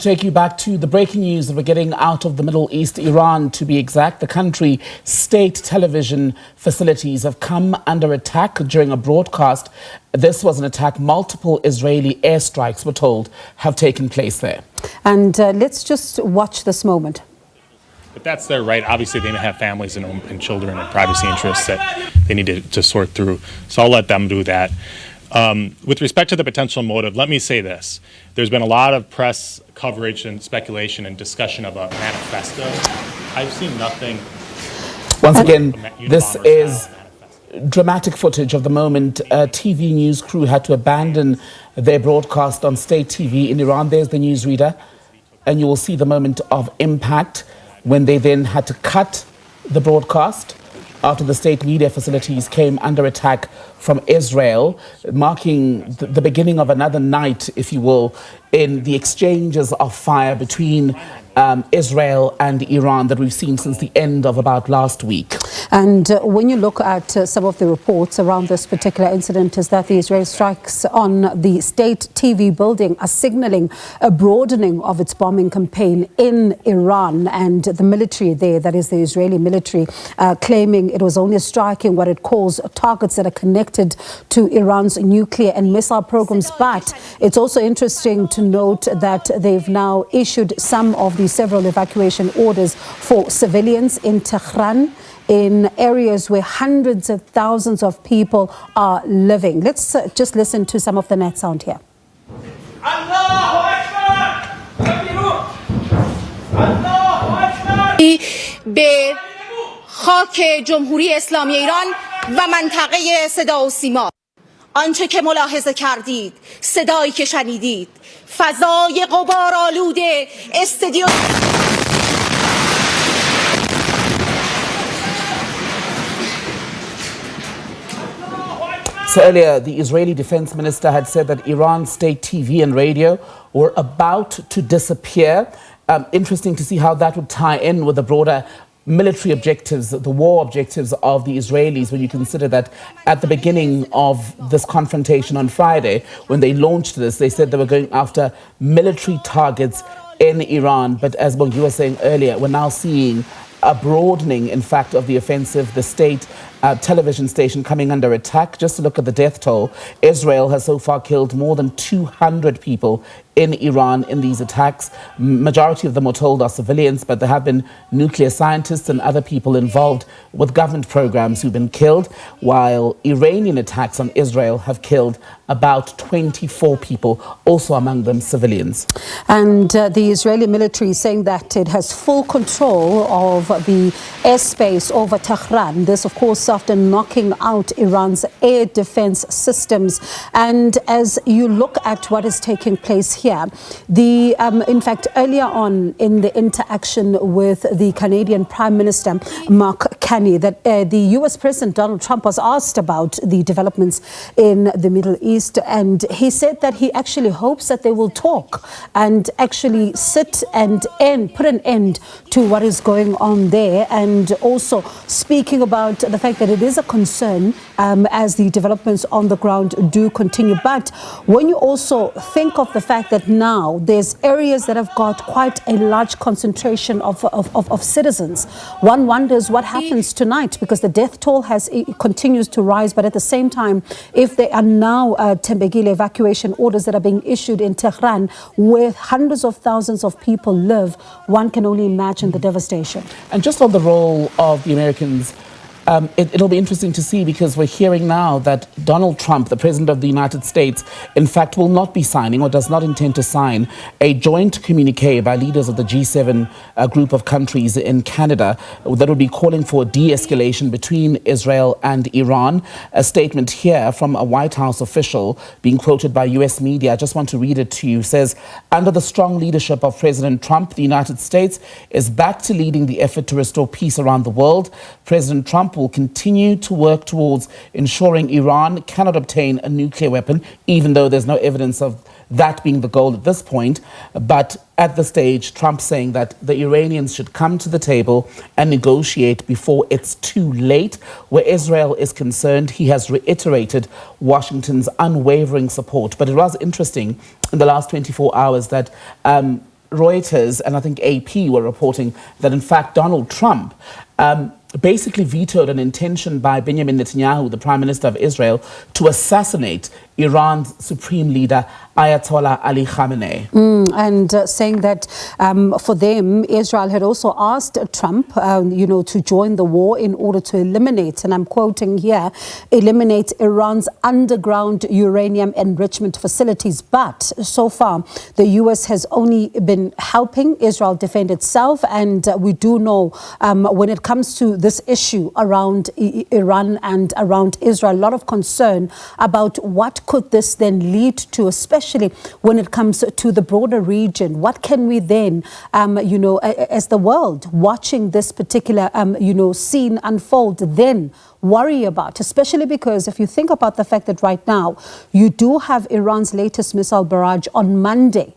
take you back to the breaking news that we're getting out of the Middle East, Iran to be exact. The country state television facilities have come under attack during a broadcast. This was an attack. Multiple Israeli airstrikes, we're told, have taken place there. And let's just watch this moment. But that's their right. Obviously, they may have families and children and privacy interests that they need to sort through. So I'll let them do that. With respect to the potential motive, let me say this. There's been a lot of press coverage and speculation and discussion of a manifesto. I've seen nothing. Once again, this is dramatic footage of the moment a TV news crew had to abandon their broadcast on state TV in Iran. There's the newsreader, and you will see the moment of impact when they then had to cut the broadcast after the state media facilities came under attack from Israel, marking the beginning of another night, if you will, in the exchanges of fire between Israel and Iran that we've seen since the end of about last week. And when you look at some of the reports around this particular incident, is that the Israeli strikes on the state TV building are signaling a broadening of its bombing campaign in Iran, and the military there, that is the Israeli military, claiming it was only striking what it calls targets that are connected to Iran's nuclear and missile programs. But it's also interesting to note that they've now issued some of the several evacuation orders for civilians in Tehran, in areas where hundreds of thousands of people are living. Let's just listen to some of the net sound here. به خاک جمهوری اسلامی ایران و منطقه صدا و سیما. آنچه که ملاحظه کردید، صدایی که شنیدید، فضای غبارآلوده استودیو. So earlier, the Israeli defense minister had said that Iran's state TV and radio were about to disappear. Interesting to see how that would tie in with the broader military objectives, the war objectives of the Israelis, when you consider that at the beginning of this confrontation on Friday, when they launched this, they said they were going after military targets in Iran. But as you were saying earlier, we're now seeing a broadening, in fact, of the offensive. The state television station coming under attack. Just to look at the death toll, Israel has so far killed more than 200 people in Iran in these attacks. Majority of them, we're told, are civilians, but there have been nuclear scientists and other people involved with government programs who've been killed, while Iranian attacks on Israel have killed about 24 people, also among them civilians. And the Israeli military is saying that it has full control of the airspace over Tehran. This, of course, after knocking out Iran's air defense systems. And as you look at what is taking place here, in fact, earlier on in the interaction with the Canadian Prime Minister, Mark Carney, that the US President Donald Trump was asked about the developments in the Middle East. And he said that he actually hopes that they will talk and actually sit and put an end to what is going on there. And also speaking about the fact that it is a concern as the developments on the ground do continue. But when you also think of the fact that now there's areas that have got quite a large concentration of citizens, one wonders what happens tonight, because the death toll continues to rise. But at the same time, if there are now Tembegile evacuation orders that are being issued in Tehran, where hundreds of thousands of people live, one can only imagine the devastation. And just on the role of the Americans, it'll be interesting to see, because we're hearing now that Donald Trump, the President of the United States, in fact will not be signing, or does not intend to sign, a joint communique by leaders of the G7 group of countries in Canada that would be calling for de-escalation between Israel and Iran. A statement here from a White House official being quoted by US media, I just want to read it to you, says, under the strong leadership of President Trump, the United States is back to leading the effort to restore peace around the world. President Trump will continue to work towards ensuring Iran cannot obtain a nuclear weapon, even though there's no evidence of that being the goal at this point. But at the stage, Trump saying that the Iranians should come to the table and negotiate before it's too late. Where Israel is concerned, he has reiterated Washington's unwavering support. But it was interesting in the last 24 hours that Reuters and I think AP were reporting that, in fact, Donald Trump basically vetoed an intention by Benjamin Netanyahu, the Prime Minister of Israel, to assassinate Iran's supreme leader, Ayatollah Ali Khamenei. And saying that for them, Israel had also asked Trump, to join the war in order to eliminate, and I'm quoting here, eliminate Iran's underground uranium enrichment facilities. But so far, the U.S. has only been helping Israel defend itself. And we do know when it comes to this issue around Iran and around Israel, a lot of concern about what could this then lead to, especially when it comes to the broader region. What can we then, as the world watching this particular, scene unfold, then worry about, especially because if you think about the fact that right now you do have Iran's latest missile barrage on Monday.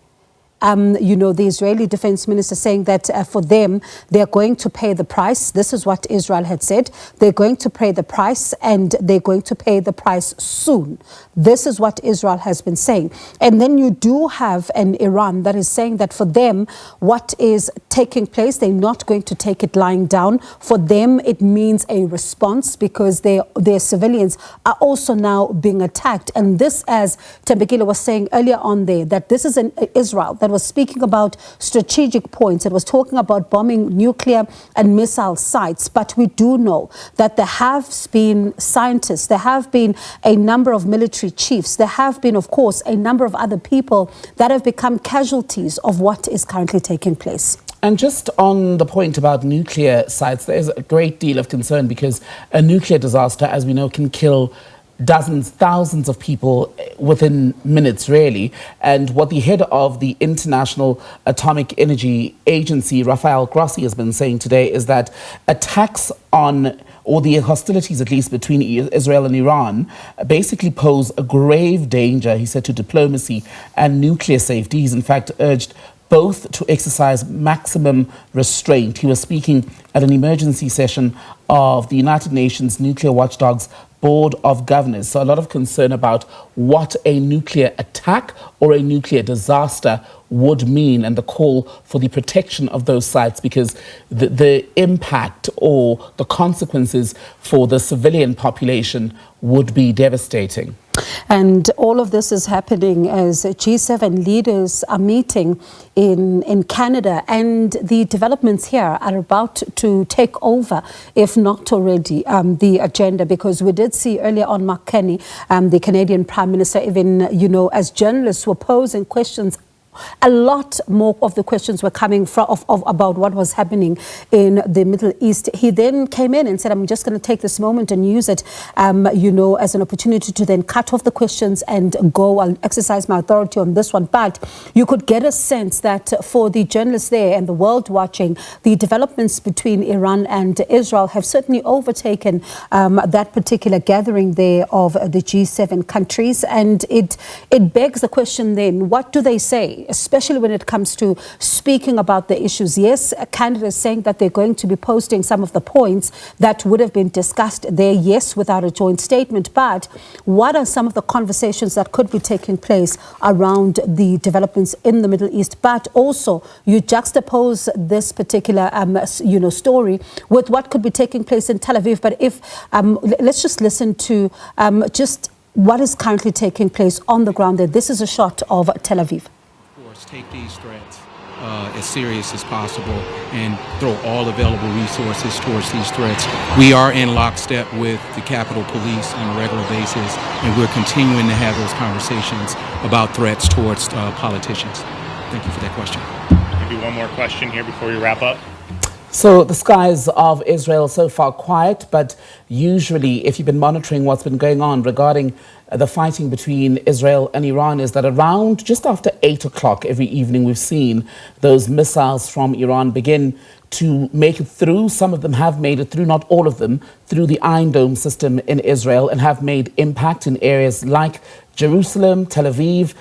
The Israeli defense minister saying that for them, they're going to pay the price. This is what Israel had said. They're going to pay the price, and they're going to pay the price soon. This is what Israel has been saying. And then you do have an Iran that is saying that for them, what is taking place, they're not going to take it lying down. For them, it means a response because their civilians are also now being attacked. And this, as Tembekile was saying earlier on there, that this is an Israel that was speaking about strategic points. It was talking about bombing nuclear and missile sites. But we do know that there have been scientists, there have been a number of military chiefs, there have been, of course, a number of other people that have become casualties of what is currently taking place. And just on the point about nuclear sites, there is a great deal of concern because a nuclear disaster, as we know, can kill dozens, thousands of people within minutes, really. And what the head of the International Atomic Energy Agency, Rafael Grossi, has been saying today is that attacks on, or the hostilities at least between Israel and Iran, basically pose a grave danger, he said, to diplomacy and nuclear safety. He's in fact urged both to exercise maximum restraint. He was speaking at an emergency session of the United Nations Nuclear Watchdog's Board of Governors. So a lot of concern about what a nuclear attack or a nuclear disaster would mean, and the call for the protection of those sites, because the impact or the consequences for the civilian population would be devastating. And all of this is happening as G7 leaders are meeting in Canada, and the developments here are about to take over, if not already, the agenda, because we did see earlier on Mark Carney, the Canadian Prime Minister, even, as journalists were posing questions. A lot more of the questions were coming about what was happening in the Middle East. He then came in and said, I'm just going to take this moment and use it, as an opportunity to then cut off the questions and go and exercise my authority on this one. But you could get a sense that for the journalists there and the world watching, the developments between Iran and Israel have certainly overtaken that particular gathering there of the G7 countries. And it begs the question then, what do they say? Especially when it comes to speaking about the issues. Yes, Canada is saying that they're going to be posting some of the points that would have been discussed there, yes, without a joint statement. But what are some of the conversations that could be taking place around the developments in the Middle East? But also, you juxtapose this particular, story with what could be taking place in Tel Aviv. But if let's just listen to just what is currently taking place on the ground there. This is a shot of Tel Aviv. Take these threats as serious as possible and throw all available resources towards these threats. We are in lockstep with the Capitol Police on a regular basis, and we're continuing to have those conversations about threats towards politicians. Thank you for that question. Maybe one more question here before we wrap up. So the skies of Israel so far quiet, but usually if you've been monitoring what's been going on regarding the fighting between Israel and Iran, is that around just after 8 o'clock every evening we've seen those missiles from Iran begin to make it through. Some of them have made it through, not all of them, through the Iron Dome system in Israel, and have made impact in areas like Jerusalem, Tel Aviv,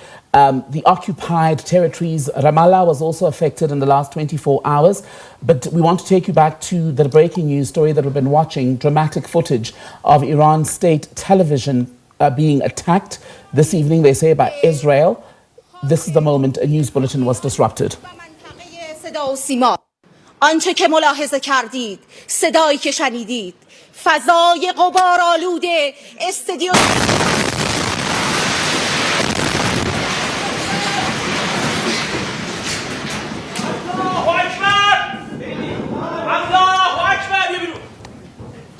the occupied territories. Ramallah was also affected in the last 24 hours. But we want to take you back to the breaking news story that we've been watching, dramatic footage of Iran state television being attacked this evening, they say, by Israel. This is the moment a news bulletin was disrupted. صدا و سیما آنچه که ملاحظه کردید صدایی که شنیدید فضای غبارآلود استادیوم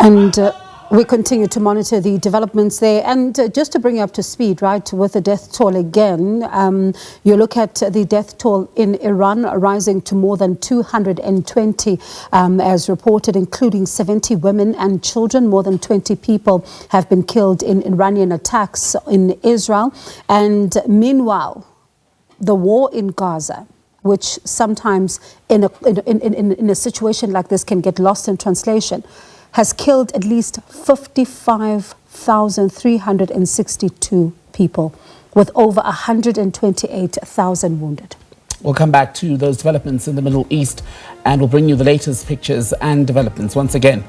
And we continue to monitor the developments there. And just to bring you up to speed, right, with the death toll again, you look at the death toll in Iran rising to more than 220, as reported, including 70 women and children. More than 20 people have been killed in Iranian attacks in Israel. And meanwhile, the war in Gaza, which sometimes in a situation like this can get lost in translation, has killed at least 55,362 people, with over 128,000 wounded. We'll come back to those developments in the Middle East and we'll bring you the latest pictures and developments once again.